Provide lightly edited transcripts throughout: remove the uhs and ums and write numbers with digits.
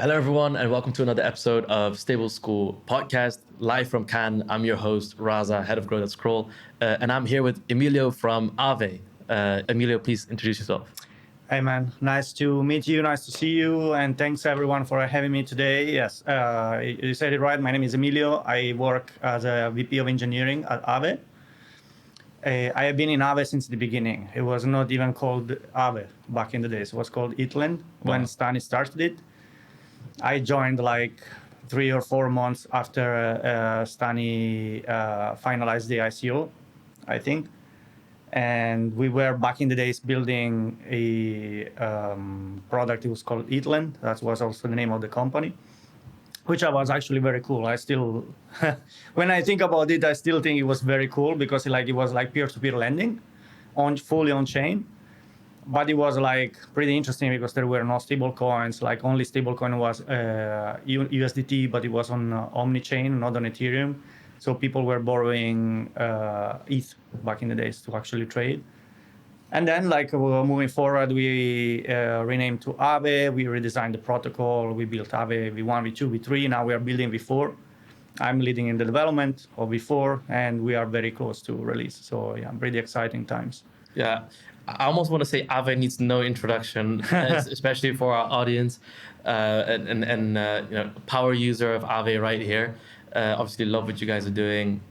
Hello, everyone, and welcome to another episode of Stable School Podcast, live from Cannes. I'm your host, Raza, head of growth at Scroll, and I'm here with Emilio from Aave. Emilio, please introduce yourself. Hey man, nice to meet you, nice to see you, and thanks everyone for having me today. Yes, you said it right. My name is Emilio. I work as a VP of Engineering at Aave. I have been in Aave since the beginning. It was not even called Aave back in the days. It was called ETHLend when Stani started it. I joined like 3 or 4 months after Stani finalized the ICO, I think. And we were back in the days building a product. It was called ETHLend. That was also the name of the company, which was actually very cool. I still, when I think about it, I still think it was very cool because it was like peer-to-peer lending, fully on chain. But it was like pretty interesting because there were no stable coins. Like only stable coin was USDT, but it was on Omni-chain, not on Ethereum. So people were borrowing ETH back in the days to actually trade. And then moving forward, we renamed to Aave. We redesigned the protocol. We built Aave V1, V2, V3. Now we are building V4. I'm leading in the development of V4, and we are very close to release. So yeah, pretty exciting times. Yeah, I almost want to say Aave needs no introduction, especially for our audience, and power user of Aave right here. Obviously, love what you guys are doing.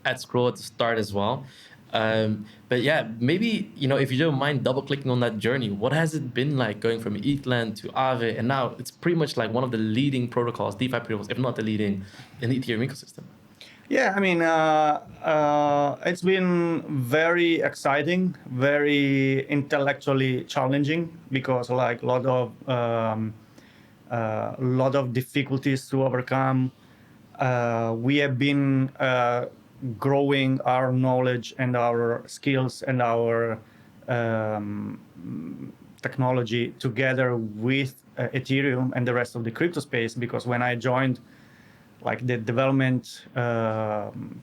At Scroll at the start as well. But yeah, maybe if you don't mind double clicking on that journey, what has it been like going from ETHLend to Aave, and now it's pretty much like one of the leading protocols, DeFi protocols, if not the leading, in the Ethereum ecosystem. Yeah, I mean, it's been very exciting, very intellectually challenging because like a lot of difficulties to overcome. We have been growing our knowledge and our skills and our technology together with Ethereum and the rest of the crypto space, because when I joined, like the development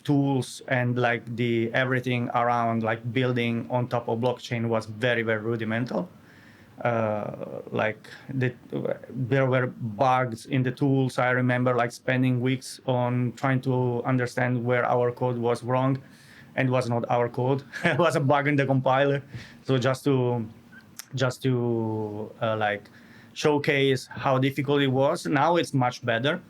tools and like the everything around like building on top of blockchain was very, very rudimental. There were bugs in the tools. I remember like spending weeks on trying to understand where our code was wrong, and it was not our code. It was a bug in the compiler. So just to showcase how difficult it was. Now it's much better.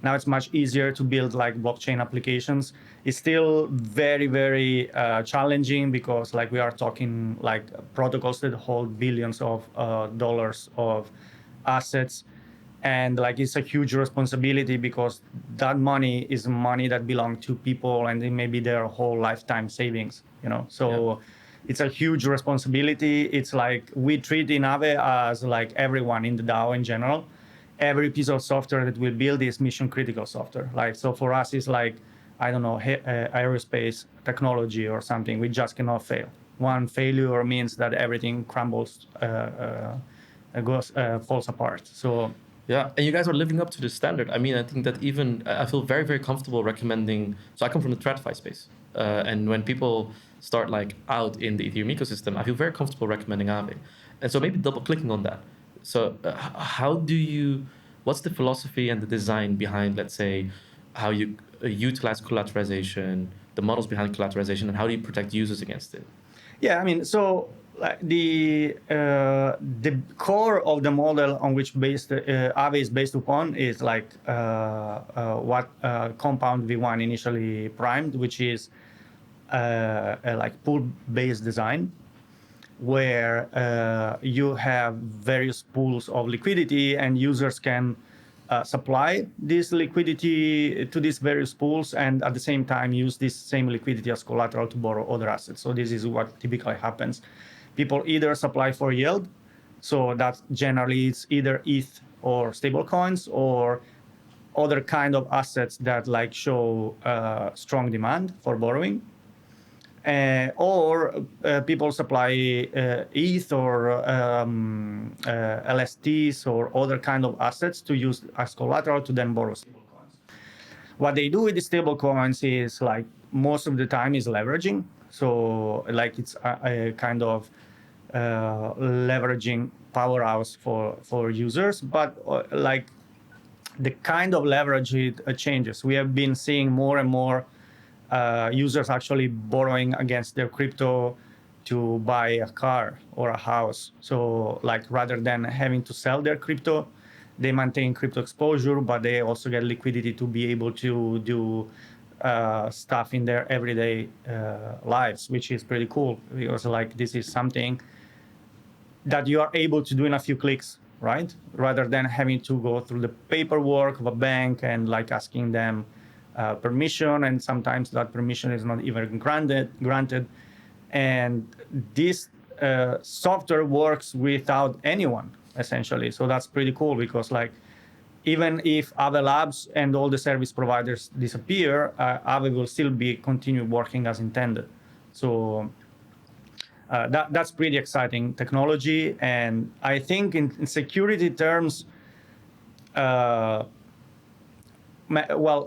Now it's much easier to build like blockchain applications. It's still very, very challenging because like we are talking like protocols that hold billions of dollars of assets. And like it's a huge responsibility because that money is money that belongs to people and it may be their whole lifetime savings, So it's a huge responsibility. It's like we treat in Aave as like everyone in the DAO in general. Every piece of software that we build is mission critical software. So for us, it's like, I don't know, aerospace technology or something. We just cannot fail. One failure means that everything crumbles, falls apart. So yeah, and you guys are living up to the standard. I mean, I think that even I feel very, very comfortable recommending. So I come from the TradFi space, and when people start like out in the Ethereum ecosystem, I feel very comfortable recommending Aave. And so maybe double clicking on that. So what's the philosophy and the design behind, let's say, how you utilize collateralization, the models behind collateralization, and how do you protect users against it? Yeah, I mean, so like the core of the model on which Aave is based upon is like what Compound V1 initially primed, which is a like pool-based design, where you have various pools of liquidity and users can supply this liquidity to these various pools and at the same time use this same liquidity as collateral to borrow other assets. So this is what typically happens. People either supply for yield, so that generally it's either ETH or stable coins or other kind of assets that like show strong demand for borrowing. Or people supply ETH or LSTs or other kind of assets to use as collateral to then borrow stablecoins. What they do with the stablecoins is like most of the time is leveraging. So like it's a kind of leveraging powerhouse for users, but like the kind of leverage it changes. We have been seeing more and more users actually borrowing against their crypto to buy a car or a house. So like rather than having to sell their crypto, they maintain crypto exposure, but they also get liquidity to be able to do stuff in their everyday lives, which is pretty cool, because like this is something that you are able to do in a few clicks, right? Rather than having to go through the paperwork of a bank and like asking them permission, and sometimes that permission is not even granted. And this software works without anyone, essentially. So that's pretty cool, because like even if Aave Labs and all the service providers disappear, Aave will still be continue working as intended. So that's pretty exciting technology. And I think in security terms, well,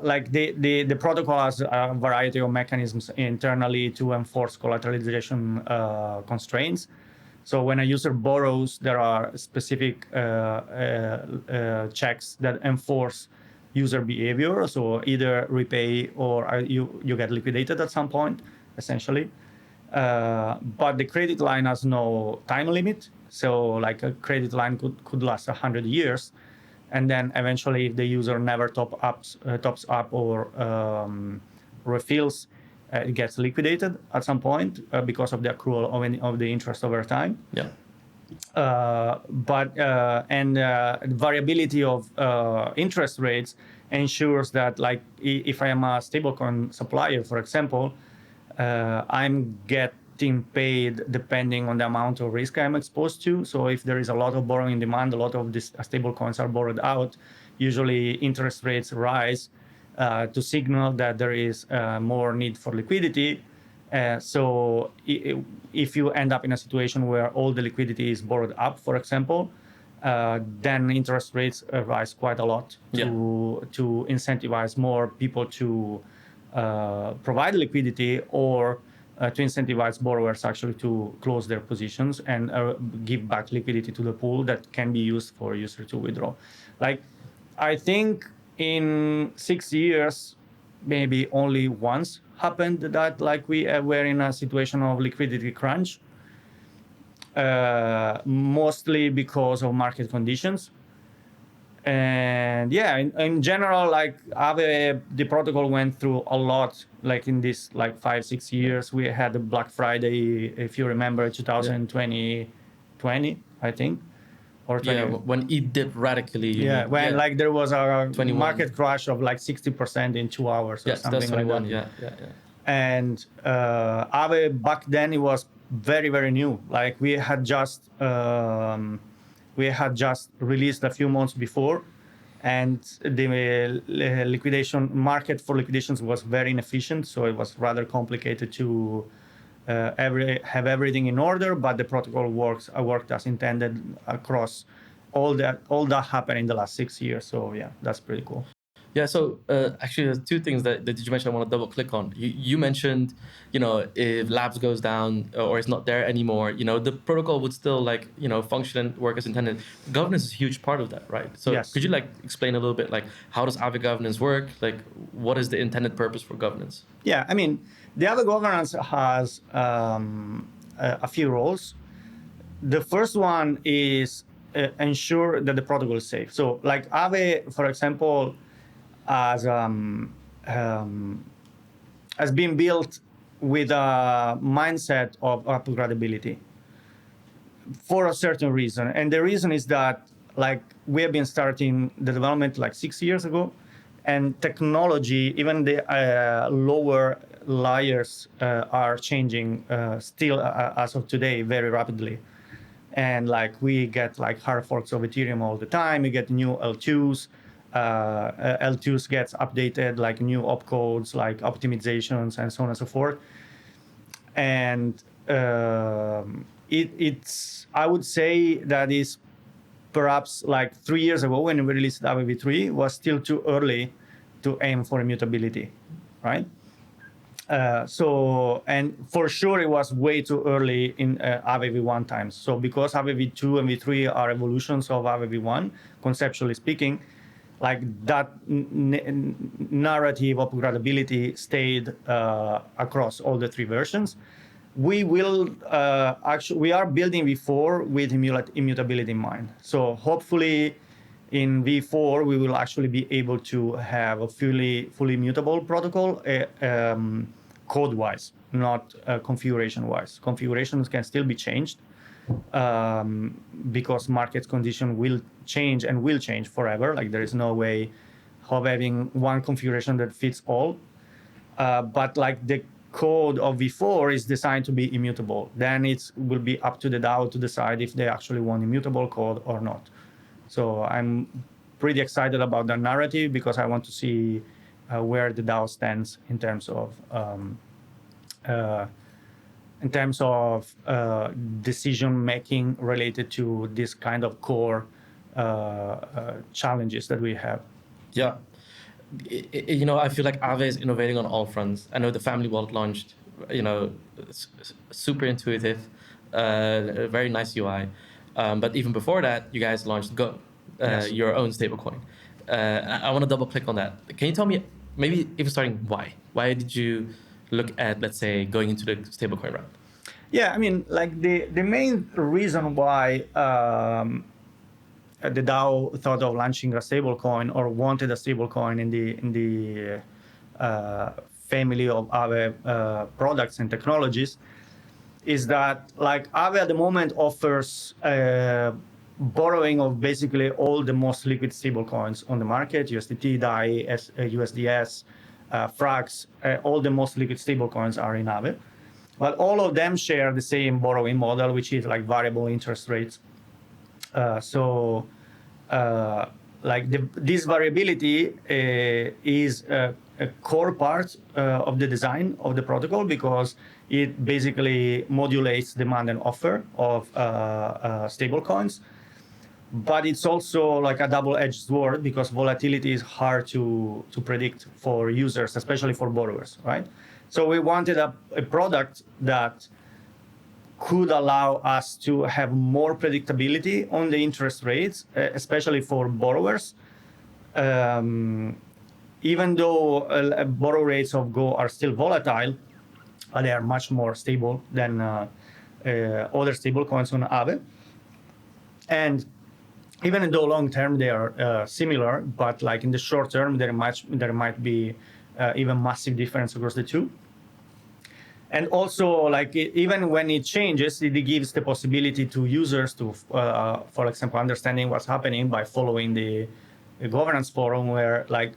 like the protocol has a variety of mechanisms internally to enforce collateralization constraints. So when a user borrows, there are specific checks that enforce user behavior. So either repay or you get liquidated at some point, essentially. But the credit line has no time limit. So like a credit line could last 100 years. And then eventually, if the user never tops up or refills, it gets liquidated at some point because of the accrual of the interest over time. Yeah. And variability of interest rates ensures that, like, if I am a stablecoin supplier, for example, I'm getting paid depending on the amount of risk I'm exposed to. So if there is a lot of borrowing demand, a lot of these stable coins are borrowed out, usually interest rates rise to signal that there is more need for liquidity. So if you end up in a situation where all the liquidity is borrowed up, for example, then interest rates rise quite a lot to incentivize more people to provide liquidity, or to incentivize borrowers actually to close their positions and give back liquidity to the pool that can be used for a user to withdraw. Like, I think in 6 years, maybe only once happened that like we were in a situation of liquidity crunch, mostly because of market conditions. And yeah, in general, like Aave, the protocol went through a lot. Like in this like 5-6 years, we had the Black Friday, if you remember, 2020, I think, or 20. Yeah, when it dipped radically. Yeah, when like there was a 21. market crash of like 60% in 2 hours or something like that. Yeah. And Aave back then, it was very, very new. Like we had just released a few months before, and the liquidation market for liquidations was very inefficient. So it was rather complicated to have everything in order. But the protocol worked as intended across all that happened in the last 6 years. So yeah, that's pretty cool. Yeah, so actually there's two things that you mentioned I want to double click on. You mentioned, if Labs goes down or it's not there anymore, the protocol would still like, function and work as intended. Governance is a huge part of that, right? So yes. Could you like explain a little bit, like how does Aave governance work? Like what is the intended purpose for governance? Yeah, I mean, the Aave governance has a few roles. The first one is ensure that the protocol is safe. So like Aave, for example, has been built with a mindset of upgradability for a certain reason. And the reason is that like we have been starting the development like 6 years ago, and technology, even the lower layers are changing still as of today very rapidly. And like we get like hard forks of Ethereum all the time. We get new L2s. L2s gets updated, like new opcodes, like optimizations, and so on and so forth. And it's I would say that is perhaps like 3 years ago when we released Aave V3 was still too early to aim for immutability, right? And for sure it was way too early in Aave V1 times. So because Aave V2 and V3 are evolutions of Aave V1, conceptually speaking, like that narrative of upgradability stayed across all the three versions. We will we are building V4 with immutability in mind. So hopefully in V4 we will actually be able to have a fully immutable protocol, code-wise, not configuration-wise. Configurations can still be changed because market condition will change and will change forever. Like there is no way of having one configuration that fits all. But like the code of V4 is designed to be immutable. Then it will be up to the DAO to decide if they actually want immutable code or not. So I'm pretty excited about the narrative because I want to see where the DAO stands in terms of decision making related to this kind of core challenges that we have. Yeah. You know, I feel like Aave is innovating on all fronts. I know the family wallet launched, you know, super intuitive, very nice UI. But even before that, you guys launched GHO, Yes. your own stablecoin. I want to double click on that. Can you tell me, maybe even starting why? Why did you look at, let's say, going into the stablecoin route? Yeah, I mean, like the main reason why the DAO thought of launching a stablecoin or wanted a stablecoin in the family of Aave products and technologies is that like Aave at the moment offers borrowing of basically all the most liquid stablecoins on the market: USDT, DAI, USDS, Frax. All the most liquid stablecoins are in Aave. But all of them share the same borrowing model, which is like variable interest rates. This variability is a core part of the design of the protocol because it basically modulates demand and offer of stablecoins. But it's also like a double-edged sword because volatility is hard to predict for users, especially for borrowers, right? So we wanted a product that could allow us to have more predictability on the interest rates, especially for borrowers. Even though borrow rates of GHO are still volatile, they are much more stable than other stable coins on Aave. And even though long term they are similar, but like in the short term there might be even massive difference across the two. And also, like even when it changes, it gives the possibility to users to, for example, understanding what's happening by following the governance forum, where like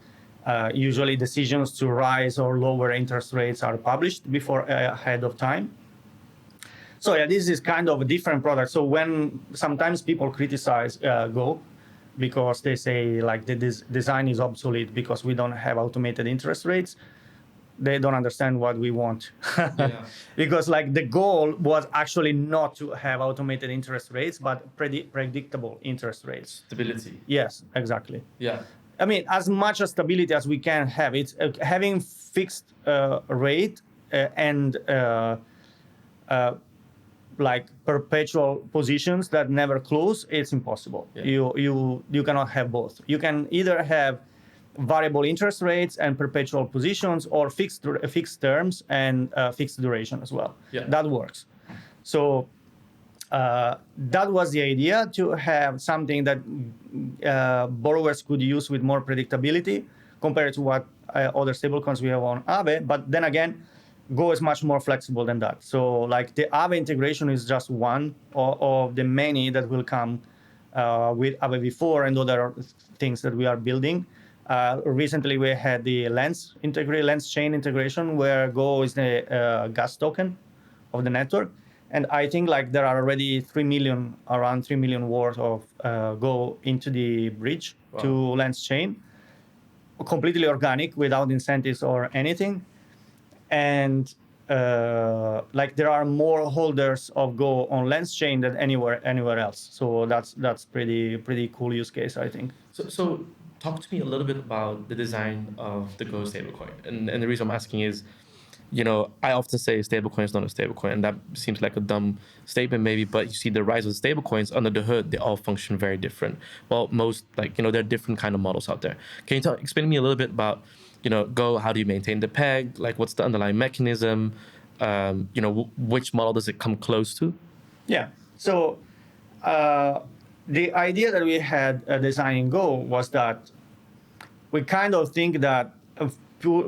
usually decisions to rise or lower interest rates are published before ahead of time. So yeah, this is kind of a different product. So when sometimes people criticize GHO because they say like the design is obsolete because we don't have automated interest rates, they don't understand what we want. Yeah. Because like the goal was actually not to have automated interest rates, but predictable interest rates. Stability. Yes, exactly. Yeah. I mean, as much as stability as we can have. It's having fixed rate and like perpetual positions that never close. It's impossible. Yeah. You cannot have both. You can either have variable interest rates and perpetual positions, or fixed terms and fixed duration as well. Yeah. That works. So that was the idea, to have something that borrowers could use with more predictability compared to what other stablecoins we have on Aave. But then again, GHO is much more flexible than that. So like the Aave integration is just one of the many that will come with Aave V4 and other things that we are building. Recently, we had the Lens chain integration, where GHO is the gas token of the network. And I think like there are already around 3 million worth of GHO into the bridge. Wow. To Lens chain, completely organic, without incentives or anything. And like there are more holders of GHO on Lens chain than anywhere else. So that's pretty cool use case, I think. So talk to me a little bit about the design of the GHO stablecoin. And the reason I'm asking is, I often say stablecoin is not a stablecoin, and that seems like a dumb statement maybe, but you see the rise of stablecoins under the hood, they all function very different. Well, there are different kind of models out there. Can you explain to me a little bit about, Go, how do you maintain the peg? Like, what's the underlying mechanism? Which model does it come close to? Yeah. So the idea that we had designing Go was that we kind of think that a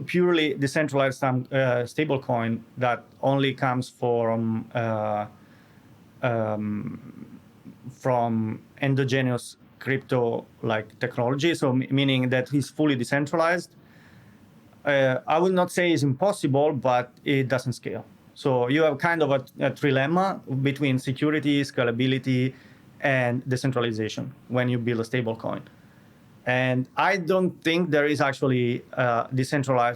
purely decentralized stablecoin that only comes from endogenous crypto like technology, so meaning that it's fully decentralized. I will not say it's impossible, but it doesn't scale. So you have kind of a trilemma between security, scalability, and decentralization when you build a stablecoin. And I don't think there is actually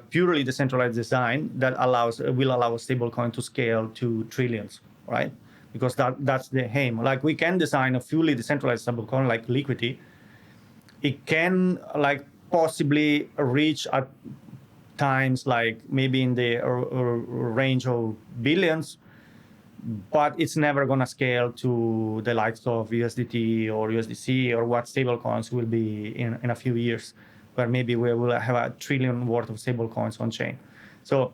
purely decentralized design that will allow a stablecoin to scale to trillions, right? Because that's the aim. Like, we can design a fully decentralized stablecoin like Liquidity. It can possibly reach at times maybe in the range of billions, but it's never going to scale to the likes of USDT or USDC or what stablecoins will be in a few years, where maybe we will have $1 trillion worth of stablecoins on chain. So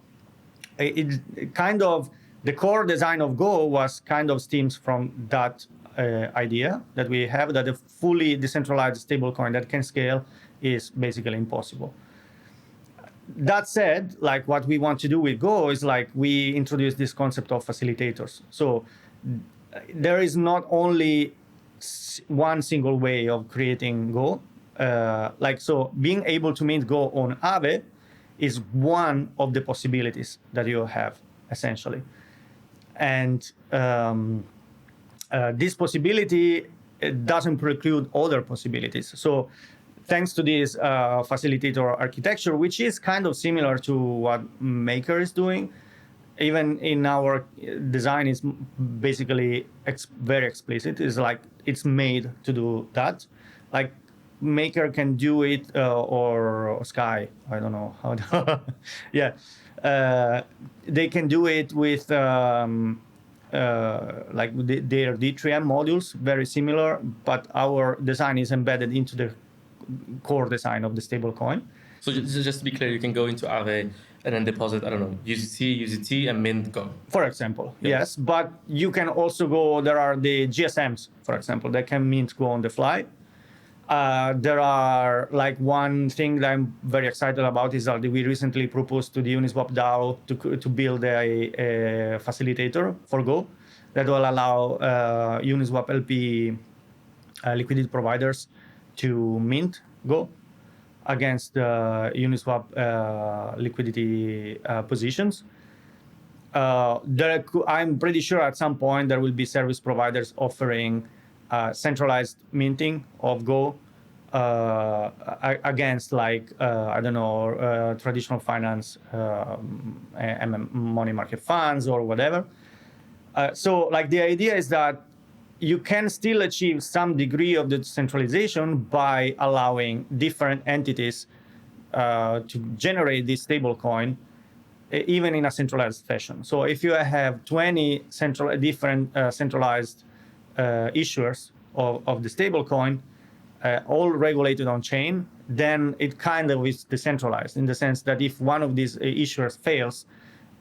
it kind of, the core design of Go was kind of stems from that idea that we have, that a fully decentralized stablecoin that can scale is basically impossible. That said, what we want to do with Go is we introduce this concept of facilitators. So there is not only one single way of creating Go. So being able to mint Go on Aave is one of the possibilities that you have, essentially. And this possibility doesn't preclude other possibilities. So thanks to this facilitator architecture, which is kind of similar to what Maker is doing, even in our design is basically very explicit. It's made to do that. Like, Maker can do it, or Sky, I don't know how to yeah. They can do it with their D3M modules, very similar, but our design is embedded into the core design of the stablecoin. So just to be clear, you can go into Aave and then deposit, I don't know, USDT, and mint Go. For example, yes. But you can also go, there are the GSMs, for example, that can mint Go on the fly. There are, one thing that I'm very excited about is that we recently proposed to the Uniswap DAO to build a facilitator for Go that will allow Uniswap LP liquidity providers to mint Go against Uniswap liquidity positions. I'm pretty sure at some point there will be service providers offering centralized minting of Go against traditional finance, money market funds or whatever. So the idea is that you can still achieve some degree of the decentralization by allowing different entities to generate this stablecoin, even in a centralized fashion. So if you have 20 different centralized issuers of the stablecoin, all regulated on chain, then it kind of is decentralized in the sense that if one of these issuers fails,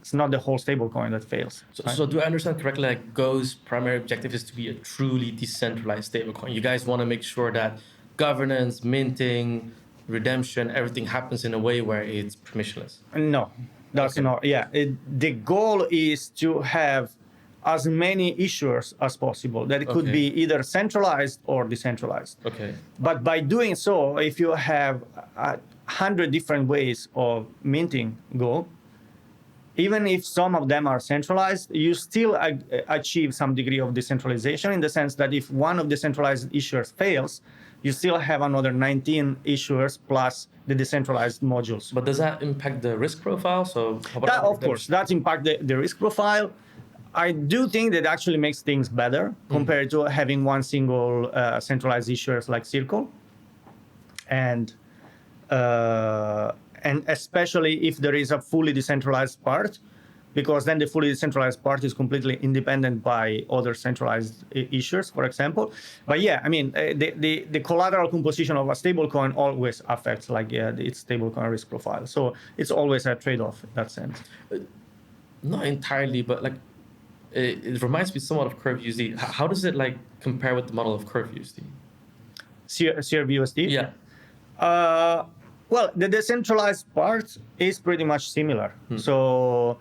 it's not the whole stablecoin that fails. So do I understand correctly, Go's primary objective is to be a truly decentralized stablecoin? You guys want to make sure that governance, minting, redemption, everything happens in a way where it's permissionless? No, that's not. Yeah, the goal is to have as many issuers as possible. That it could be either centralized or decentralized. Okay. But by doing so, if you have 100 different ways of minting Go, even if some of them are centralized, you still achieve some degree of decentralization in the sense that if one of the centralized issuers fails, you still have another 19 issuers plus the decentralized modules. But does that impact the risk profile? So of course, that impacts the risk profile. I do think that actually makes things better compared to having one single centralized issuer like Circle. And especially if there is a fully decentralized part, because then the fully decentralized part is completely independent by other centralized issuers, for example. But yeah, I mean, the collateral composition of a stablecoin always affects its stablecoin risk profile. So it's always a trade-off in that sense. Not entirely, but like it reminds me somewhat of Curve USD. How does it like compare with the model of Curve USD? CRVUSD? Yeah. Well, the decentralized part is pretty much similar. So,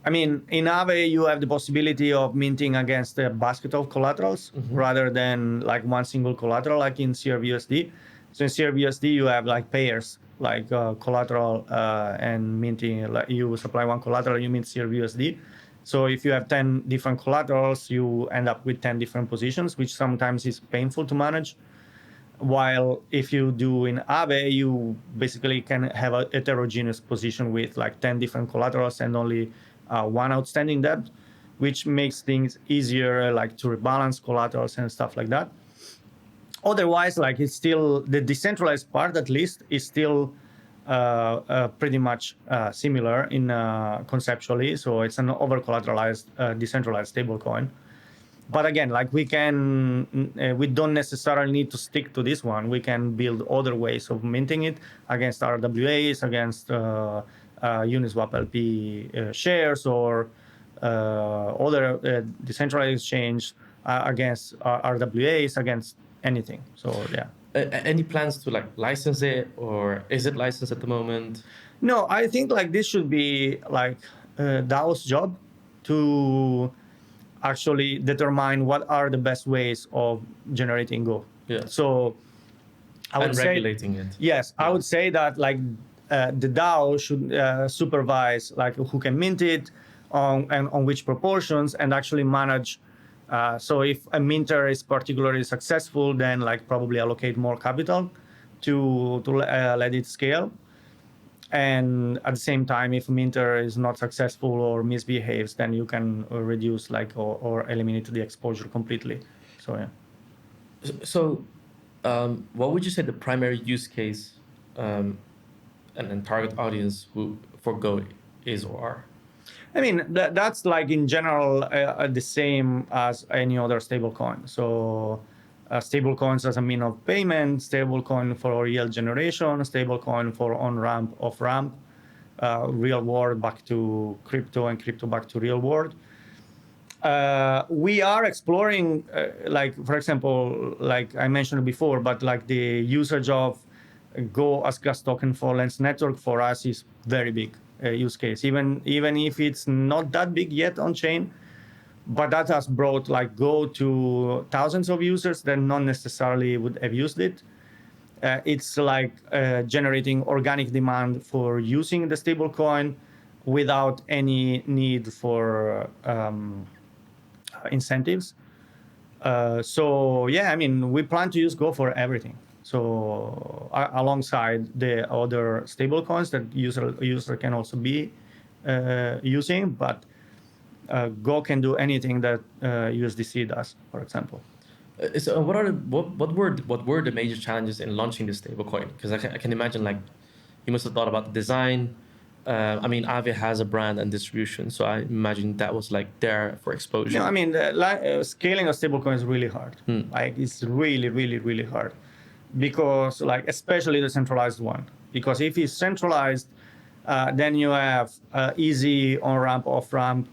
I mean, in Aave, you have the possibility of minting against a basket of collaterals rather than like one single collateral, like in CRVUSD. So in CRVUSD, you have like pairs, like collateral and minting. Like you supply one collateral, you mint CRVUSD. So if you have 10 different collaterals, you end up with 10 different positions, which sometimes is painful to manage. While if you do in Aave, you basically can have a heterogeneous position with like 10 different collaterals and only one outstanding debt, which makes things easier, like to rebalance collaterals and stuff like that. Otherwise, like it's still the decentralized part, at least, is still pretty much similar in conceptually. So it's an over-collateralized, decentralized stablecoin. But again, like we don't necessarily need to stick to this one. We can build other ways of minting it against RWAs, against Uniswap LP shares, or other decentralized exchange against RWAs, against anything. So yeah. Any plans to like license it, or is it licensed at the moment? No, I think like this should be like DAO's job to actually determine what are the best ways of generating Go. Yeah. So I would say regulating it. Yes, I would say that like the DAO should supervise like who can mint it and on which proportions, and actually manage. So if a minter is particularly successful, then like probably allocate more capital to let it scale. And at the same time, if a minter is not successful or misbehaves, then you can reduce or eliminate the exposure completely. So yeah. So what would you say the primary use case and target audience for Go is or are? I mean, that's like in general the same as any other stablecoin. So stablecoins as a mean of payment, stablecoin for yield generation, stablecoin for on-ramp, off-ramp, real world back to crypto, and crypto back to real world. We are exploring, like, for example, like I mentioned before, but like the usage of Go as gas token for Lens network for us is very big use case, even if it's not that big yet on chain. But that has brought like Go to thousands of users that not necessarily would have used it. It's like generating organic demand for using the stablecoin without any need for incentives. So yeah, I mean, we plan to use Go for everything. So alongside the other stablecoins that user can also be using, but Go can do anything that USDC does, for example. So what were the major challenges in launching this stablecoin? Because I can imagine like you must have thought about the design. I mean, Aave has a brand and distribution, so I imagine that was like there for exposure. No, I mean, scaling a stablecoin is really hard. Like it's really, really, really hard, because like especially the centralized one. Because if it's centralized, then you have easy on-ramp, off-ramp.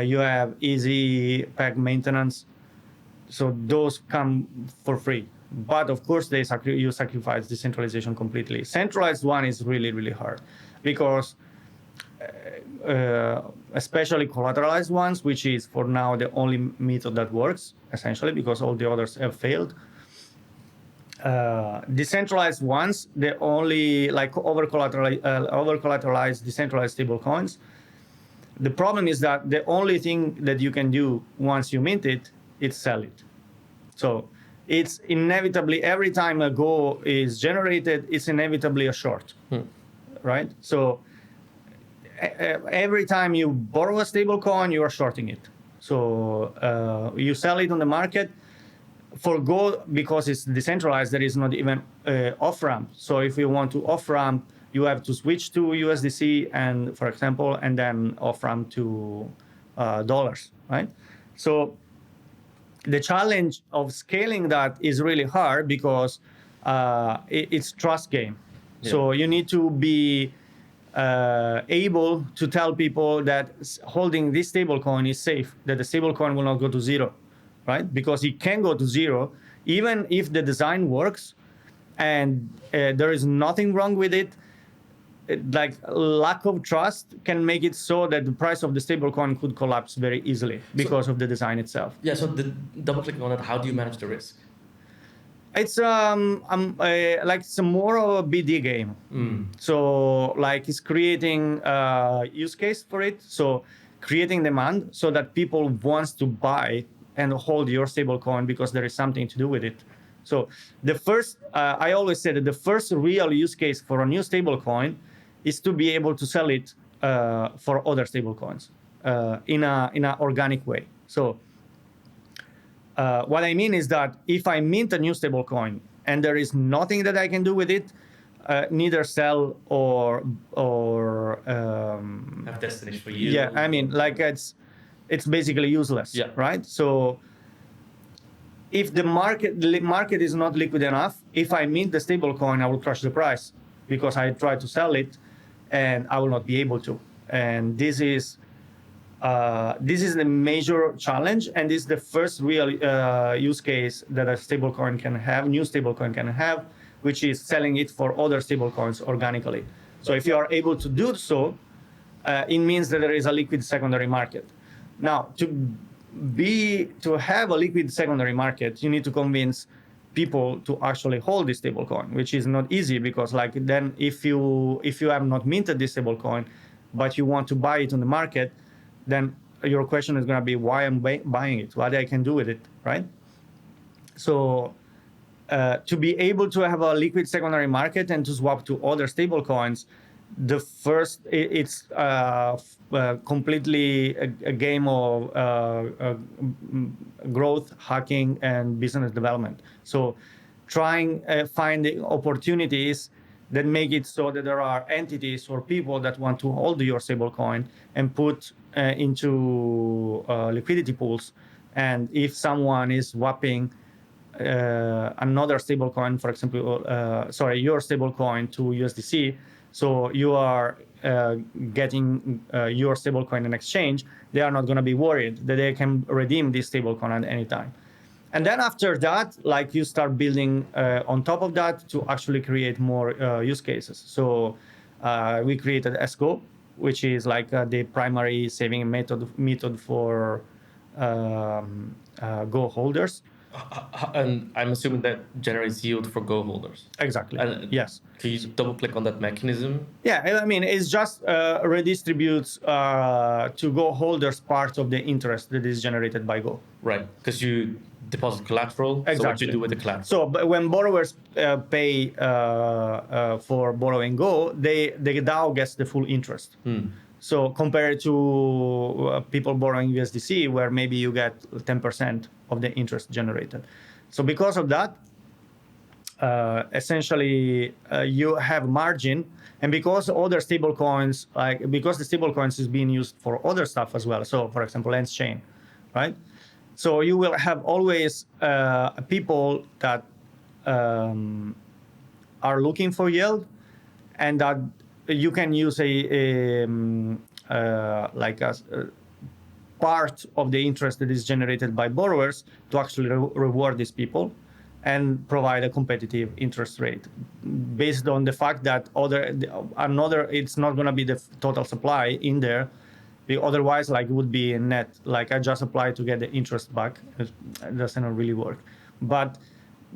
You have easy peg maintenance, so those come for free. But of course, you sacrifice decentralization completely. Centralized one is really, really hard, because especially collateralized ones, which is for now the only method that works, essentially, because all the others have failed. Decentralized ones, the only like over-collateralized decentralized stablecoins. The problem is that the only thing that you can do once you mint it is sell it. So it's inevitably, every time a Go is generated, it's inevitably a short, right? So every time you borrow a stable coin, you are shorting it. So you sell it on the market. For Go, because it's decentralized, there is not even off-ramp. So if you want to off-ramp you have to switch to USDC and, for example, and then off-ramp to dollars, right? So the challenge of scaling that is really hard because it's trust game. Yeah. So you need to be able to tell people that holding this stablecoin is safe, that the stablecoin will not go to zero, right? Because it can go to zero, even if the design works and there is nothing wrong with it. Like lack of trust can make it so that the price of the stablecoin could collapse very easily because of the design itself. Yeah. So double clicking on that, how do you manage the risk? It's like it's more of a BD game. So like it's creating a use case for it. So creating demand so that people wants to buy and hold your stablecoin because there is something to do with it. So the first, I always say that the first real use case for a new stablecoin is to be able to sell it for other stablecoins in a organic way. So what I mean is that if I mint a new stablecoin and there is nothing that I can do with it, neither sell or have destination for you. Yeah, I mean, like it's basically useless, yeah. Right? So if the market is not liquid enough, if I mint the stablecoin, I will crush the price because I try to sell it and I will not be able to. And this is the major challenge, and this is the first real use case that a stablecoin can have, new stablecoin can have, which is selling it for other stablecoins organically. So if you are able to do so, it means that there is a liquid secondary market. Now, to have a liquid secondary market, you need to convince people to actually hold this stablecoin, which is not easy because, like, then if you have not minted this stablecoin, but you want to buy it on the market, then your question is going to be why I'm buying it, what I can do with it, right? So to be able to have a liquid secondary market and to swap to other stablecoins, the first, it's completely a game of growth, hacking, and business development. So trying finding opportunities that make it so that there are entities or people that want to hold your stablecoin and put into liquidity pools. And if someone is swapping another stablecoin, for example, your stablecoin to USDC, so you are getting your stablecoin in exchange, they are not going to be worried that they can redeem this stablecoin at any time. And then after that, like you start building on top of that to actually create more use cases. So we created esGHO, which is like the primary saving method for Go holders. And I'm assuming that generates yield for Go holders. Exactly. And yes. Can you double click on that mechanism? Yeah, I mean, it's just redistributes to Go holders part of the interest that is generated by Go. Right, because you deposit collateral. Exactly. So what you do with the collateral? So when borrowers pay for borrowing Go, the DAO gets the full interest. So compared to people borrowing USDC, where maybe you get 10% of the interest generated. So because of that, essentially you have margin, and because other stablecoins, because the stablecoins is being used for other stuff as well. So for example, ETHLend, right? So you will have always people that are looking for yield, and that you can use a part of the interest that is generated by borrowers to actually reward these people and provide a competitive interest rate based on the fact that it's not going to be the total supply in there. Otherwise, like, it would be a net, like I just apply to get the interest back. It doesn't really work. But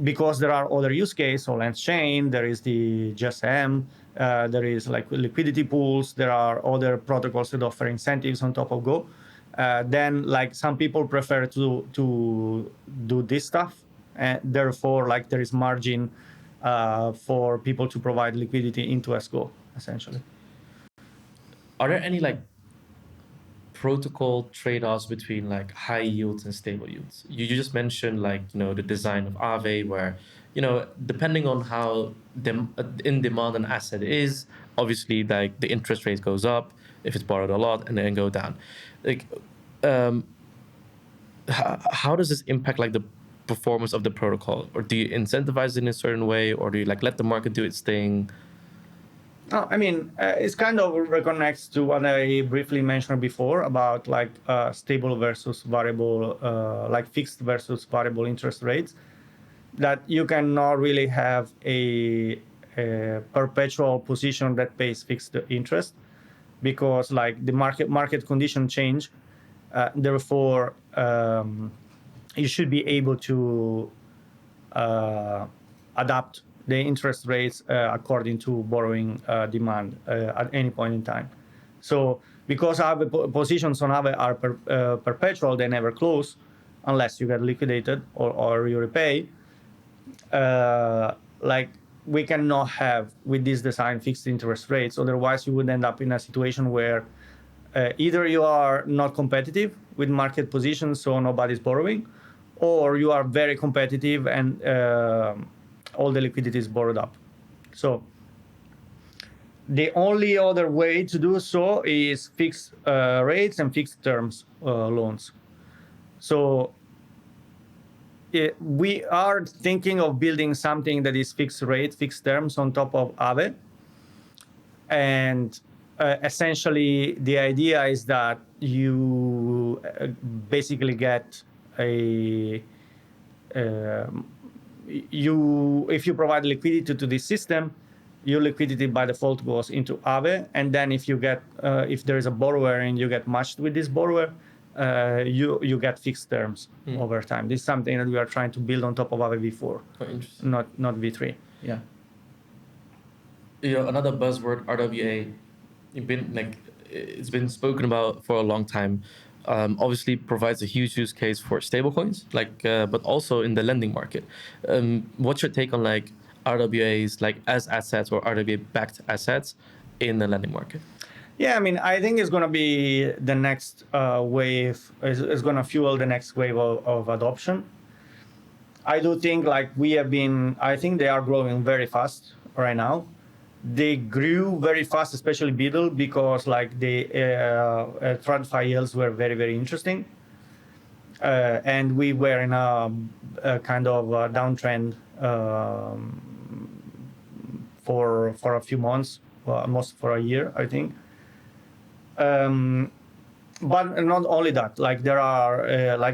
because there are other use cases, so LensChain, there is the GSM, there is like liquidity pools, there are other protocols that offer incentives on top of Go. Then like some people prefer to do this stuff, and therefore like there is margin for people to provide liquidity into esGHO, essentially. Are there any like protocol trade-offs between like high yields and stable yields? You just mentioned like, the design of Aave where, depending on how in demand an asset is, obviously like the interest rate goes up if it's borrowed a lot and then go down. Like, how does this impact like the performance of the protocol? Or do you incentivize it in a certain way, or do you like let the market do its thing? It's kind of reconnects to what I briefly mentioned before about like stable versus variable, like fixed versus variable interest rates. That you cannot really have a perpetual position that pays fixed interest, because like the market condition change. Therefore, you should be able to adapt the interest rates according to borrowing demand at any point in time. So because Aave positions on Aave are perpetual, they never close unless you get liquidated or you repay. Like we cannot have with this design fixed interest rates. Otherwise, you would end up in a situation where either you are not competitive with market positions, so nobody's borrowing, or you are very competitive and all the liquidity is borrowed up. So the only other way to do so is fixed rates and fixed terms loans. So we are thinking of building something that is fixed rate, fixed terms on top of Aave. And essentially, the idea is that you basically get if you provide liquidity to this system, your liquidity by default goes into Aave, and then if there is a borrower and you get matched with this borrower, you get fixed terms over time. This is something that we are trying to build on top of Aave V4, not V3. Yeah. Another buzzword, RWA, it's been spoken about for a long time. Obviously provides a huge use case for stablecoins, but also in the lending market. What's your take on like RWAs like as assets or RWA-backed assets in the lending market? Yeah, I think it's going to be the next wave. It's going to fuel the next wave of adoption. I do think I think they are growing very fast right now. They grew very fast, especially Beetle, because like the TradFi yields were very, very interesting. And we were in a kind of downtrend for a few months, almost for a year, I think. But not only that, like there are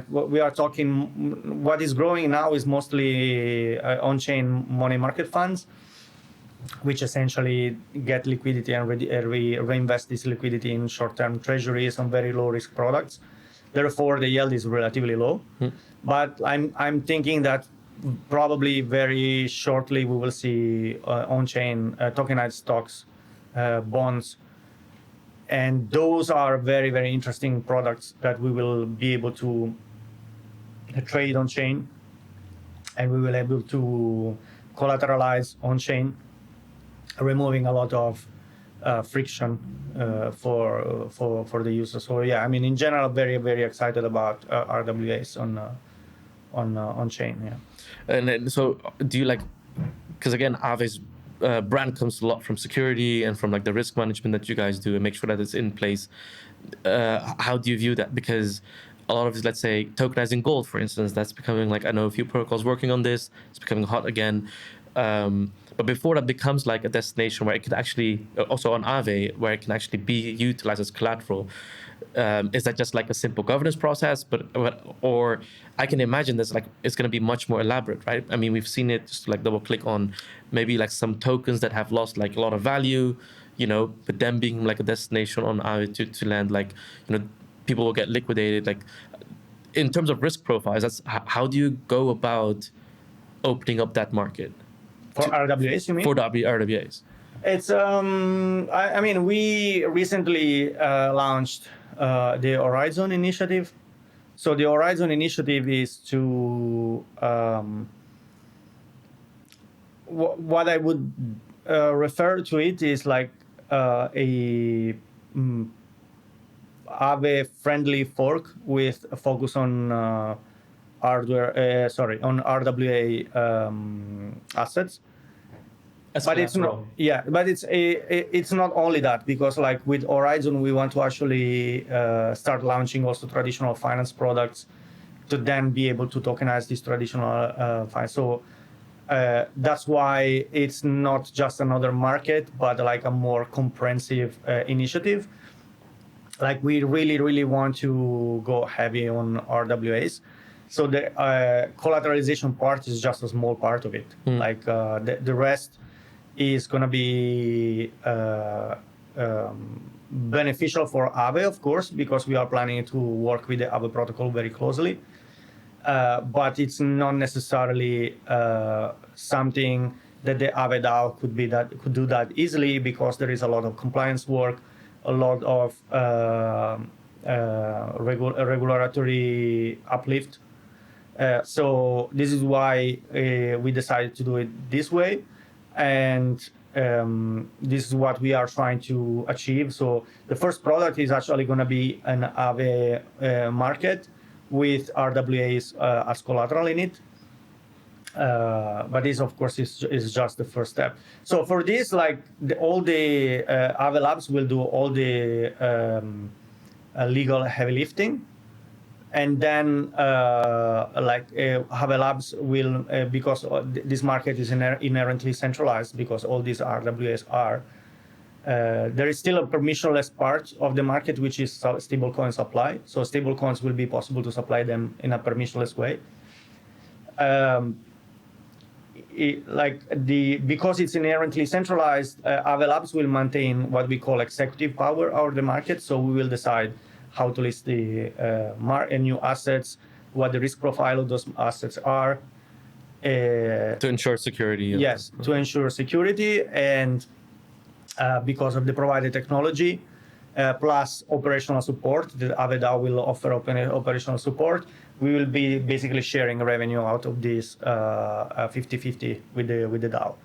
we are talking, what is growing now is mostly on-chain money market funds, which essentially get liquidity and reinvest this liquidity in short-term treasuries on very low-risk products. Therefore, the yield is relatively low. But I'm thinking that probably very shortly we will see on-chain tokenized stocks, bonds, and those are very, very interesting products that we will be able to trade on-chain, and we will be able to collateralize on-chain, removing a lot of friction for the user. So yeah, in general, very, very excited about RWAs on chain. Yeah. And then, so do you because again, Aave's brand comes a lot from security and from like the risk management that you guys do and make sure that it's in place. How do you view that? Because a lot of it, let's say tokenizing gold, for instance, that's becoming I know a few protocols working on this. It's becoming hot again. But before that becomes like a destination where it could actually, also on Aave, where it can actually be utilized as collateral, is that just like a simple governance process? Or I can imagine this it's going to be much more elaborate, right? We've seen it just double click on maybe some tokens that have lost a lot of value, but them being a destination on Aave to land, people will get liquidated. In terms of risk profiles, how do you go about opening up that market? For RWAs, you mean? For RWAs. It's we recently launched the Horizon initiative. So the Horizon initiative is to what I would Aave friendly fork with a focus on hardware, on RWA assets. As But it's not, collateral. yeah, but it's not only that, because like with Horizon, we want to actually start launching also traditional finance products to then be able to tokenize this traditional finance. So that's why it's not just another market, but like a more comprehensive initiative. Like we really want to go heavy on RWAs. So the collateralization part is just a small part of it. Like the rest is going to be beneficial for Aave, of course, because we are planning to work with the Aave protocol very closely. But it's not necessarily something that the Aave DAO could do that easily, because there is a lot of compliance work, a lot of regulatory uplift. So this is why we decided to do it this way, and this is what we are trying to achieve. So the first product is actually going to be an Aave market with RWAs as collateral in it. But this, of course, is just the first step. So for this, like all the Aave Labs will do all the legal heavy lifting, and then Aave Labs will, because this market is inherently centralized, because all these RWAs are. There is still a permissionless part of the market, which is stablecoin supply. So stablecoins will be possible to supply them in a permissionless way. Because it's inherently centralized, Aave Labs will maintain what we call executive power over the market. So we will decide how to list the new assets, what the risk profile of those assets are. To ensure security. Yes, to ensure security, and because of the provided technology, plus operational support, the Aave DAO will offer operational support. We will be basically sharing revenue out of this 50-50 with the DAO.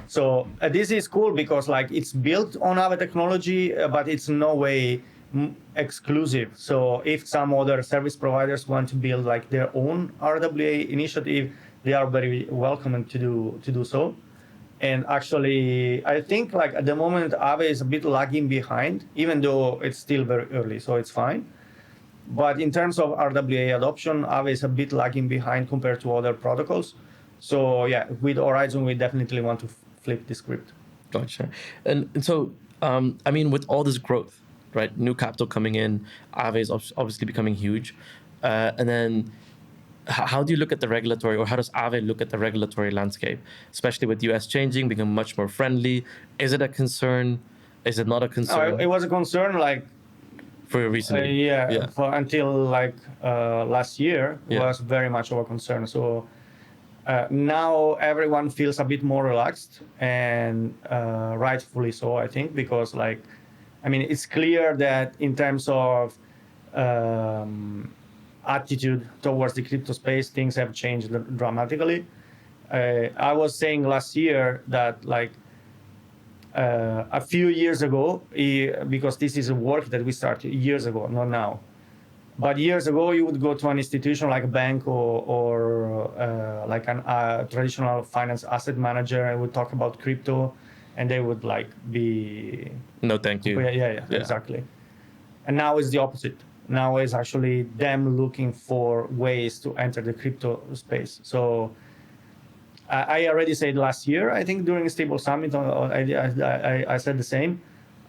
So this is cool because like it's built on Aave technology, but it's no way exclusive. So if some other service providers want to build like their own RWA initiative, they are very welcome to do so. And actually, I think like at the moment, Aave is a bit lagging behind, even though it's still very early, so it's fine. But in terms of RWA adoption, Aave is a bit lagging behind compared to other protocols. So yeah, with Horizon, we definitely want to flip the script. Gotcha. And so, I mean, with all this growth, right, new capital coming in, Aave is obviously becoming huge. And then how do you look at the regulatory, or how does Aave look at the regulatory landscape, especially with US changing, becoming much more friendly? Is it a concern? Is it not a concern? It was a concern like for you recently. Until like last year, it was very much of a concern. So now everyone feels a bit more relaxed, and rightfully so, I think, because like, I mean, it's clear that in terms of attitude towards the crypto space, things have changed dramatically. I was saying last year that like a few years ago, because this is a work that we started years ago, not now. But years ago, you would go to an institution like a bank or like a traditional finance asset manager, and would talk about crypto, and they would like be no, thank you. Yeah, exactly. And now it's the opposite. Now is actually them looking for ways to enter the crypto space. So I already said last year, I think during Stable Summit, I said the same,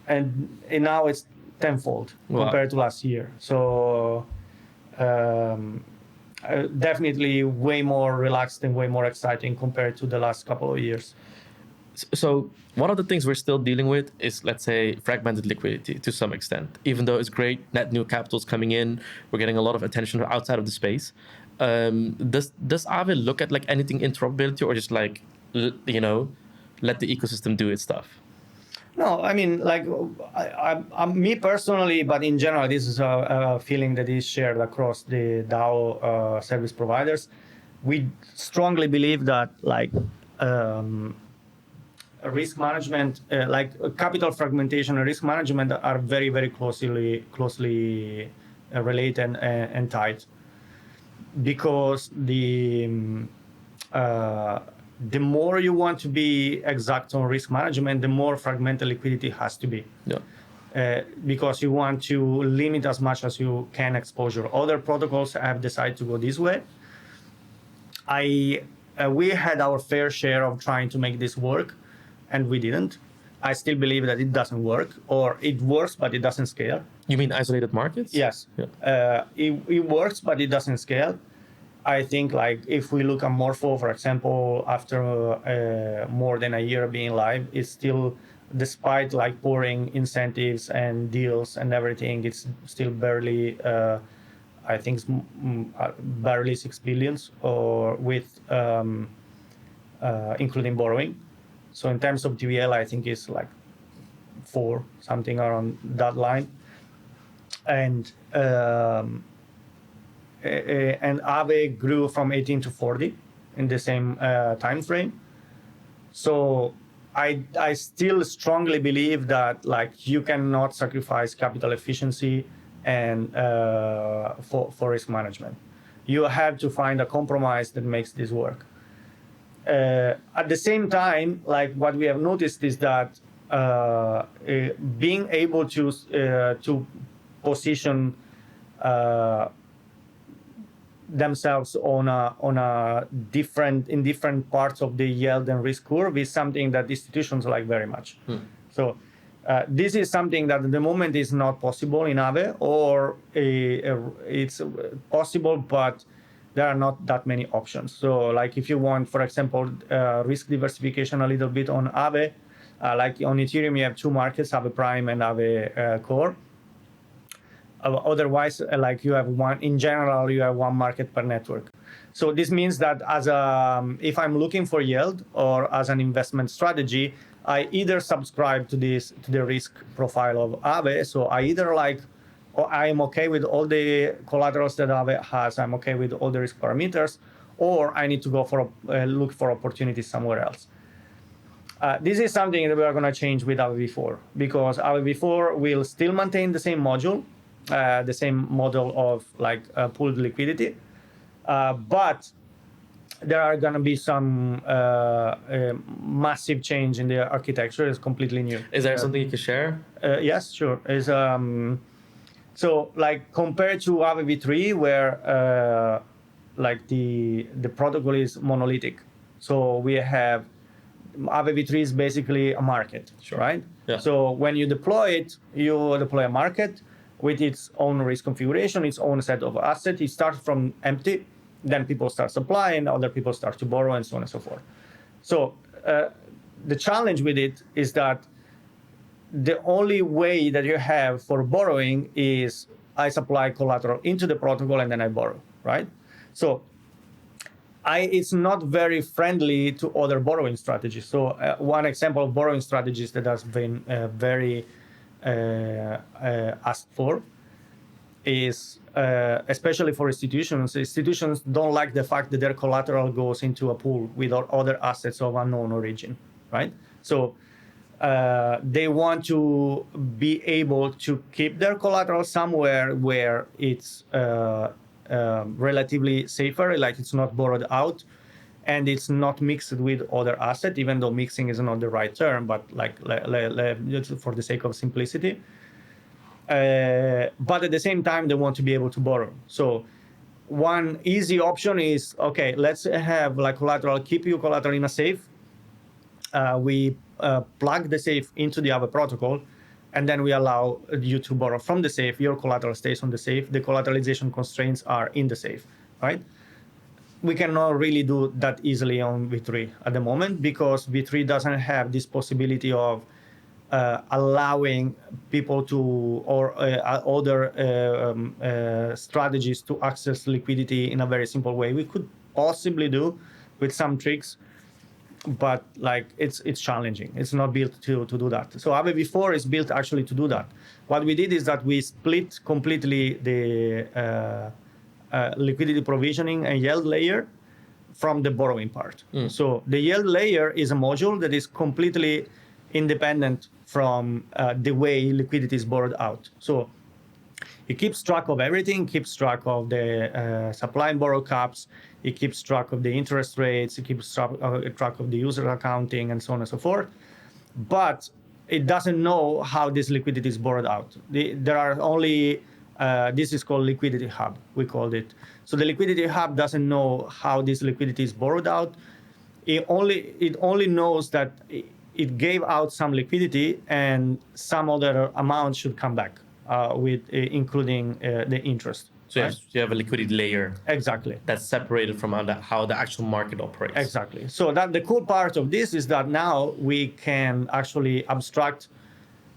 and now it's tenfold compared to last year. So definitely way more relaxed and way more exciting compared to the last couple of years. So one of the things we're still dealing with is, let's say, fragmented liquidity to some extent. Even though it's great, net new capital's coming in, we're getting a lot of attention outside of the space. Does Aave look at like anything interoperability, or just like, you know, let the ecosystem do its stuff? No, I mean, like, me personally, but in general, this is a feeling that is shared across the DAO service providers. We strongly believe that, like, risk management, like capital fragmentation and risk management, are very, very closely related and tied, because the more you want to be exact on risk management, the more fragmented liquidity has to be. Yeah. Because you want to limit as much as you can exposure. Other protocols have decided to go this way. We had our fair share of trying to make this work, and we didn't. I still believe that it doesn't work, or it works, but it doesn't scale. You mean isolated markets? Yes. Yeah. It works, but it doesn't scale. I think, like, if we look at Morpho, for example, after more than a year being live, it's still, despite like pouring incentives and deals and everything, it's still barely, I think, barely 6 billions, or with including borrowing. So in terms of TVL, I think it's like 4, something around that line. And Aave grew from 18 to 40 in the same time frame. So I still strongly believe that, like, you cannot sacrifice capital efficiency and for risk management. You have to find a compromise that makes this work. At the same time, like, what we have noticed is that being able to position themselves in different parts of the yield and risk curve is something that institutions like very much. So this is something that at the moment is not possible in Aave, or it's possible, but there are not that many options. So, like, if you want, for example, risk diversification a little bit on Aave, like on Ethereum, you have 2 markets, Aave Prime and Aave Core. Otherwise, like, you have one, in general, you have 1 market per network. So this means that if I'm looking for yield or as an investment strategy, I either subscribe to the risk profile of Aave. So I either I'm okay with all the collaterals that Aave has, I'm okay with all the risk parameters, or I need to go look for opportunities somewhere else. This is something that we are going to change with Aave V4, because Aave V4 will still maintain the same module, the same model of pooled liquidity, but there are going to be some massive change in the architecture. It's completely new. Is there something you can share? Yes, sure. So, like, compared to Aave V3, where the protocol is monolithic, so we have Aave V3 is basically a market, sure, right? Yeah. So when you deploy a market with its own risk configuration, its own set of assets. It starts from empty, then people start supplying, other people start to borrow, and so on and so forth. So the challenge with it is that the only way that you have for borrowing is I supply collateral into the protocol and then I borrow, right? So it's not very friendly to other borrowing strategies. So one example of borrowing strategies that has been very asked for is, especially for institutions. Institutions don't like the fact that their collateral goes into a pool with other assets of unknown origin, right? So they want to be able to keep their collateral somewhere where it's relatively safer, like it's not borrowed out, and it's not mixed with other assets, even though mixing is not the right term, but for the sake of simplicity. But at the same time, they want to be able to borrow. So one easy option is, okay, let's have collateral, keep your collateral in a safe. We plug the safe into the Aave protocol, and then we allow you to borrow from the safe. Your collateral stays on the safe. The collateralization constraints are in the safe, right? We cannot really do that easily on V3 at the moment, because V3 doesn't have this possibility of allowing people to, or other strategies to access liquidity in a very simple way. We could possibly do with some tricks, but it's challenging. It's not built to do that. So Aave V4 is built actually to do that. What we did is that we split completely the liquidity provisioning and yield layer from the borrowing part. So the yield layer is a module that is completely independent from the way liquidity is borrowed out. So it keeps track of everything, keeps track of the supply and borrow caps, it keeps track of the interest rates, it keeps track of the user accounting, and so on and so forth. But it doesn't know how this liquidity is borrowed out. There are only, this is called liquidity hub, we called it. So the liquidity hub doesn't know how this liquidity is borrowed out. It only knows that it gave out some liquidity and some other amount should come back with including the interest. So you have a liquidity layer. Exactly. That's separated from how the actual market operates. Exactly. So that the cool part of this is that now we can actually abstract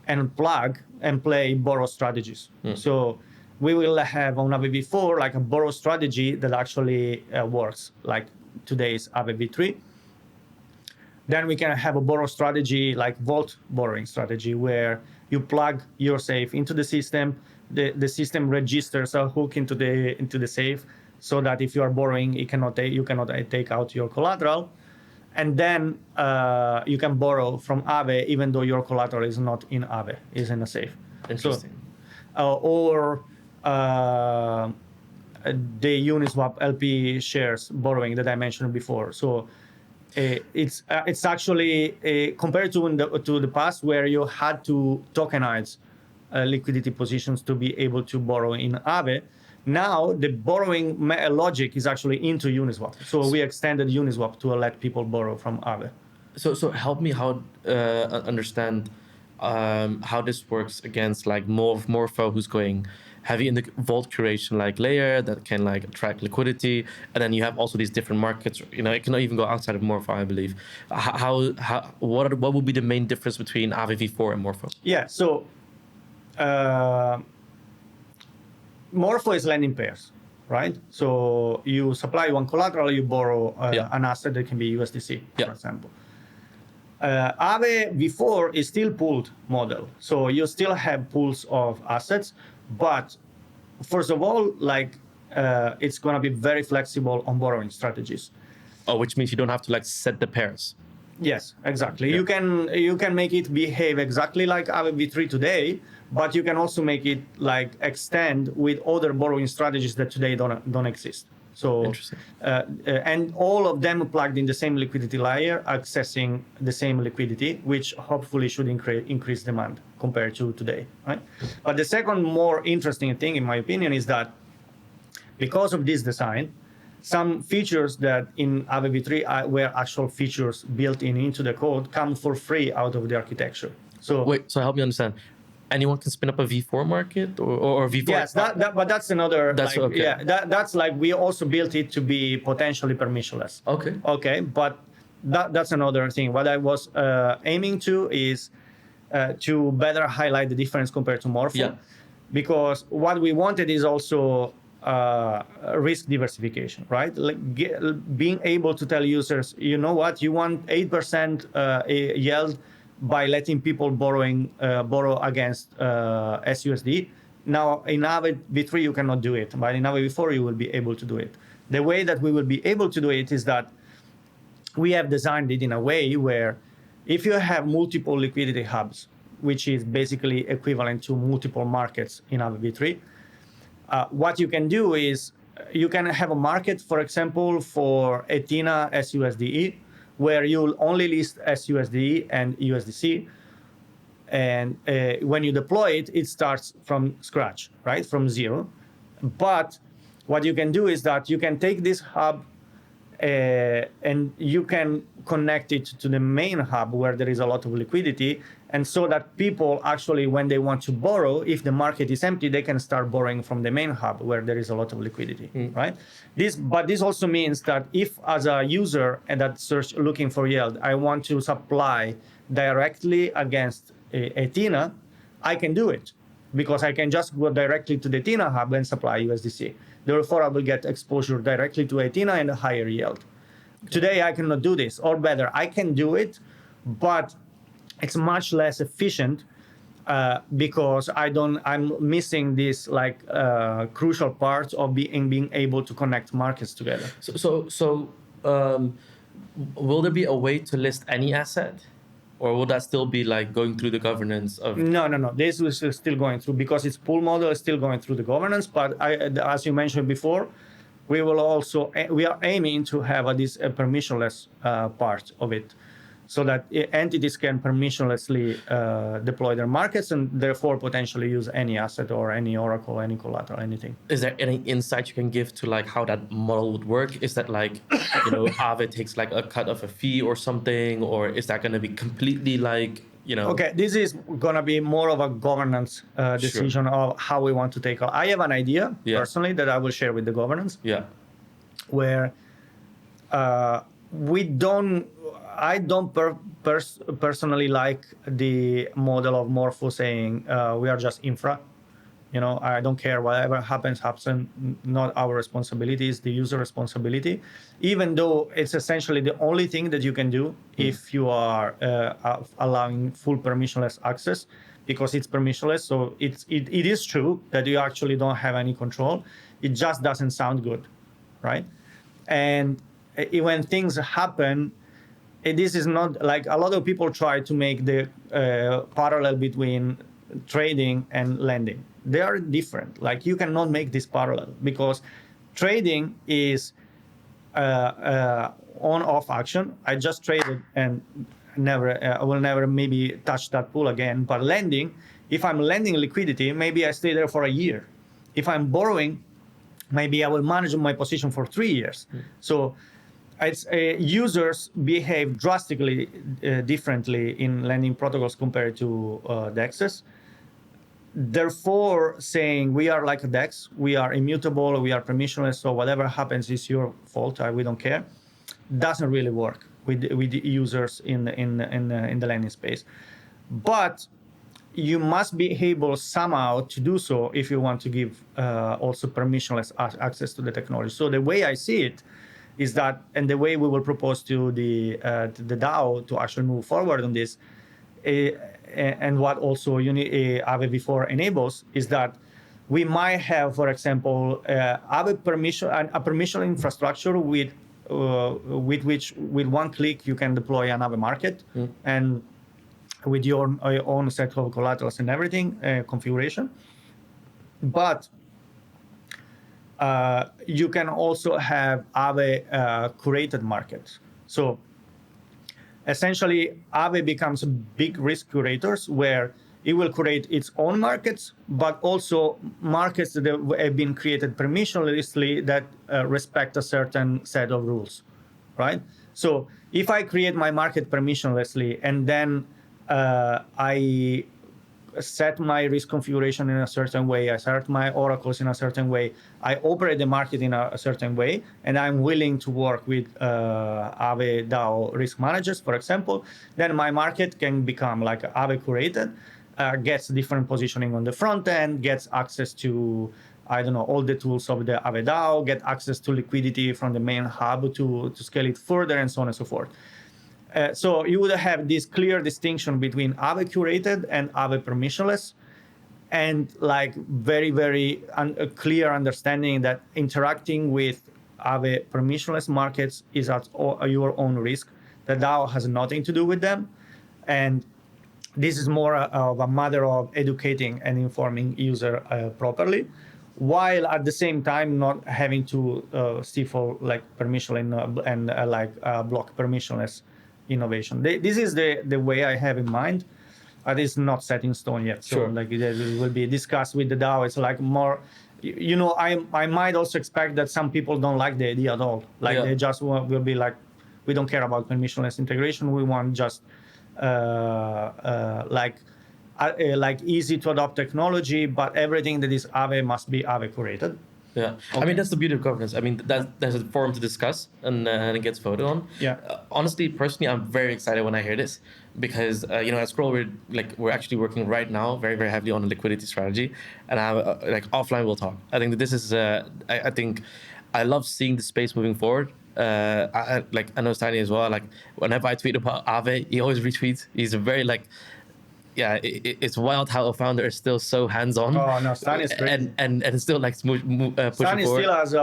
and plug and play borrow strategies. So we will have on Aave V4 like a borrow strategy that actually works, like today's Aave V3. Then we can have a borrow strategy like Vault borrowing strategy, where you plug your safe into the system. The system registers a hook into the safe, so that if you are borrowing, you cannot take out your collateral, and then you can borrow from Aave even though your collateral is not in Aave, is in a safe. Interesting. So, or the Uniswap LP shares borrowing that I mentioned before. So it's actually compared to the past where you had to tokenize liquidity positions to be able to borrow in Aave. Now the borrowing logic is actually into Uniswap. So we extended Uniswap to let people borrow from Aave. So help me understand how this works against like Morpho, who's going heavy in the vault curation like layer that can like attract liquidity, and then you have also these different markets. You know, it can even go outside of Morpho, I believe. What would be the main difference between Aave V4 and Morpho? Yeah. So Morpho is lending pairs, right? So you supply one collateral, you borrow an asset that can be USDC, for example. Aave V4 is still pooled model. So you still have pools of assets, but first of all, like it's going to be very flexible on borrowing strategies. Oh, which means you don't have to like set the pairs. Yes, exactly. Yeah. You can make it behave exactly like Aave V3 today, but you can also make it like extend with other borrowing strategies that today don't exist. So, interesting. And all of them plugged in the same liquidity layer, accessing the same liquidity, which hopefully should increase demand compared to today, right? But the second more interesting thing, in my opinion, is that because of this design, some features that in Aave V3 were actual features built into the code come for free out of the architecture. So wait, so help me understand. Anyone can spin up a V4 market or V4? Yes, but that's another. That's like, okay. Yeah, that's like we also built it to be potentially permissionless. Okay. Okay, but that's another thing. What I was aiming to is to better highlight the difference compared to Morpho. Yeah. Because what we wanted is also risk diversification, right? Like being able to tell users, you know what, you want 8% yield by letting people borrow against SUSD. Now in Aave V3 you cannot do it, but in Aave V4 you will be able to do it. The way that we will be able to do it is that we have designed it in a way where if you have multiple liquidity hubs, which is basically equivalent to multiple markets in Aave V3, what you can do is you can have a market, for example, for Ethena SUSDE, where you'll only list SUSD and USDC. And when you deploy it, it starts from scratch, right? From zero. But what you can do is that you can take this hub and you can connect it to the main hub where there is a lot of liquidity. And so that people actually, when they want to borrow, if the market is empty, they can start borrowing from the main hub where there is a lot of liquidity, right? But this also means that if as a user and that search looking for yield, I want to supply directly against Ethena, I can do it because I can just go directly to the Ethena hub and supply USDC. Therefore, I will get exposure directly to Ethena and a higher yield. Today, I cannot do this, or better, I can do it, but it's much less efficient because I'm missing this like crucial part of being able to connect markets together. So Um, will there be a way to list any asset, or will that still be like going through the governance of? No. This is still going through because it's pool model is still going through the governance. But as you mentioned before, we are aiming to have this permissionless part of it, so that entities can permissionlessly deploy their markets and therefore potentially use any asset or any oracle, any collateral, anything. Is there any insight you can give to like how that model would work? Is that like, Aave takes like a cut of a fee or something, or is that going to be completely like, Okay, this is going to be more of a governance decision of how we want to take it. I have an idea personally that I will share with the governance. Yeah. Where I don't personally like the model of Morpho saying we are just infra. I don't care, whatever happens, not our responsibility, it's the user responsibility, even though it's essentially the only thing that you can do if you are allowing full permissionless access, because it's permissionless. So it is true that you actually don't have any control. It just doesn't sound good, right? And when things happen, this is not like a lot of people try to make the parallel between trading and lending. They are different. Like, you cannot make this parallel, because trading is on-off action. I just traded and I will never maybe touch that pool again. But lending, if I'm lending liquidity, maybe I stay there for a year. If I'm borrowing, maybe I will manage my position for 3 years. So it's users behave drastically differently in lending protocols compared to DEXs. Therefore, saying we are like a DEX, we are immutable, we are permissionless, so whatever happens is your fault, we don't care, doesn't really work with users in the lending space. But you must be able somehow to do so if you want to give also permissionless access to the technology. So the way I see it is that, and the way we will propose to the DAO to actually move forward on this, and what also Aave V4 enables, is that we might have, for example, a permission infrastructure with which with one click you can deploy an Aave market, and with your own set of collaterals and everything, configuration. But you can also have Aave curated markets. So essentially, Aave becomes a big risk curators, where it will curate its own markets, but also markets that have been created permissionlessly that respect a certain set of rules, right? So if I create my market permissionlessly and then I set my risk configuration in a certain way, I set my oracles in a certain way, I operate the market in a certain way, and I'm willing to work with Aave DAO risk managers, for example, then my market can become like Aave curated, gets different positioning on the front end, gets access to, I don't know, all the tools of the Aave DAO, get access to liquidity from the main hub to scale it further, and so on and so forth. So you would have this clear distinction between Aave curated and Aave permissionless, and like very, very clear understanding that interacting with Aave permissionless markets is at your own risk. The DAO has nothing to do with them. And this is more of a matter of educating and informing user properly, while at the same time not having to stifle like permission and block permissionless innovation. This is the way I have in mind. It is not set in stone yet. So like it will be discussed with the DAO. It's like more, I might also expect that some people don't like the idea at all. Like they just will be like, we don't care about permissionless integration. We want just like easy to adopt technology, but everything that is Aave must be Aave curated. Yeah, okay. I mean, that's the beauty of governance. I mean, there's a forum to discuss, and it gets voted on. Yeah. Honestly, personally, I'm very excited when I hear this, because at Scroll, we're actually working right now very, very heavily on a liquidity strategy, and offline we'll talk. I think that this is I think I love seeing the space moving forward. I know Steiny as well. Like, whenever I tweet about Aave, he always retweets. He's a very yeah, it's wild how a founder is still so hands-on. Oh no, Stan is crazy. And still like pushing Stan is forward. still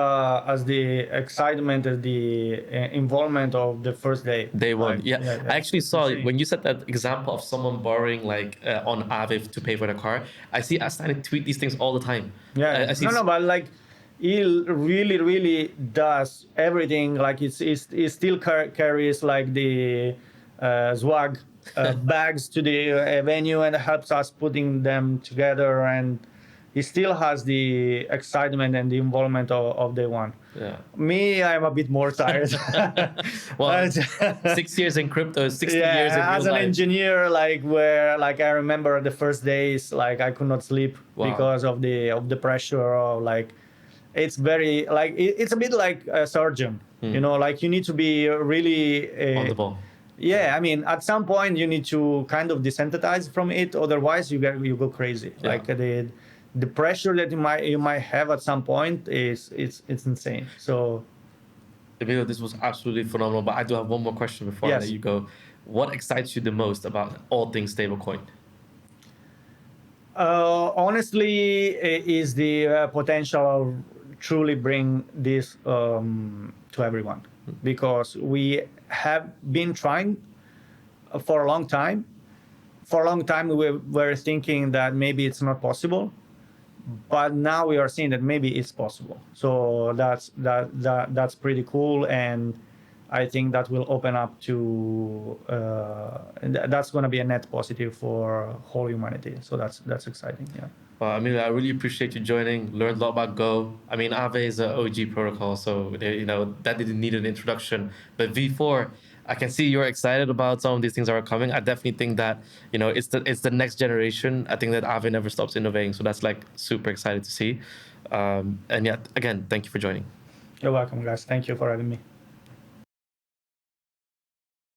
as the excitement, as the involvement of the first day. Day one, Like, yeah. I actually saw insane. when you said that example of someone borrowing like on Aave to pay for the car. I see Astan tweet these things all the time. Yeah, I see no, but like he really does everything. Like he still carries like the swag bags to the venue and helps us putting them together, and he still has the excitement and the involvement of day one. Yeah. Me, I'm a bit more tired. Well, 6 years in crypto, 60 years in real as an life. engineer, like I remember the first days, like I could not sleep because of the pressure of like, it's very like it's a bit like a surgeon, you know, like you need to be really On the ball. Yeah, I mean, at some point you need to kind of desensitize from it, otherwise you go crazy. Yeah. Like the pressure that you might have at some point it's insane. So Emilio, this was absolutely phenomenal, but I do have one more question before I let you go. What excites you the most about all things stablecoin? Honestly, is the potential of truly bring this to everyone, because we have been trying for a long time. For a long time, we were thinking that maybe it's not possible, but now we are seeing that maybe it's possible. So that's pretty cool, and I think that will open up to that's going to be a net positive for whole humanity. So that's exciting. Yeah. Well, I mean, I really appreciate you joining. Learned a lot about Go. I mean, Aave is an OG protocol, so that didn't need an introduction. But V4, I can see you're excited about some of these things that are coming. I definitely think that it's the next generation. I think that Aave never stops innovating, so that's like super excited to see. And yeah, again, thank you for joining. You're welcome, guys. Thank you for having me.